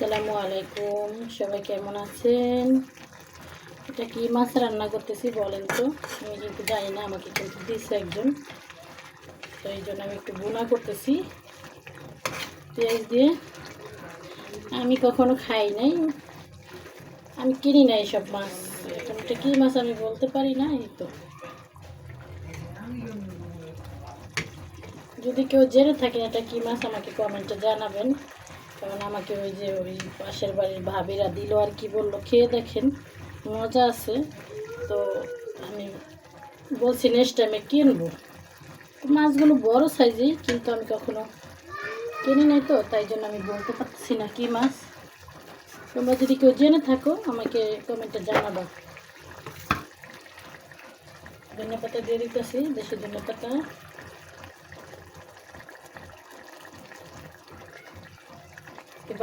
আসসালামু আলাইকুম, সবাই কেমন আছেন? এটা কি মাছ রান্না করতেছি বলেন তো? আমি কিন্তু জানি না, আমাকে কিন্তু দিচ্ছে একজন, তো এই জন্য আমি একটু ভুনা করতেছি পেঁয়াজ দিয়ে। আমি কখনো খাই নাই, আমি কিনি না এইসব মাছ। এখন এটা কী মাছ আমি বলতে পারি না। এই তো যদি কেউ জেনে থাকেন এটা কী মাছ আমাকে কমেন্টে জানাবেন, কারণ আমাকে ওই পাশের বাড়ির ভাবিরা দিল আর কি বললো, খেয়ে দেখেন মজা আছে। তো আমি বলছি নেক্সট টাইমে কিনবো। মাছগুলো বড় সাইজেই, কিন্তু আমি কখনো কিনি নাই, তো তাই জন্য আমি বলতে পারছি না কি মাছ। তোমরা যদি কেউ জেনে থাকো আমাকে কমেন্টে জানাবা। ধনিয়া পাতা দিয়ে দিতেছি, দেশি ধনিয়া পাতা।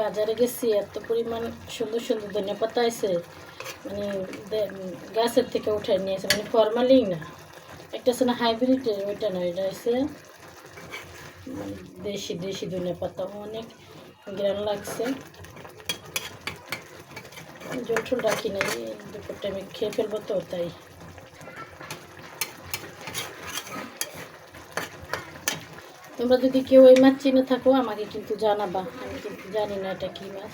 বাজারে গেছি, এত পরিমাণ সুন্দর সুন্দর ধনিয়া পাতা আছে, মানে গাছের থেকে উঠে নিয়েছে, মানে ফরমালিন না, একটা আছে না হাইব্রিডের, ওইটা না, এটা আছে মানে দেশি দেশি ধনিয়া পাতা। অনেক গ্রান লাগছে, জল টল রাখি নাই, দুপুর টাইমে খেয়ে ফেলবো তো তাই। তোমরা যদি কেউ ওই মাছ চিনে থাকো আমাকে কিন্তু জানাবা, আমি কিন্তু জানি না এটা কী মাছ।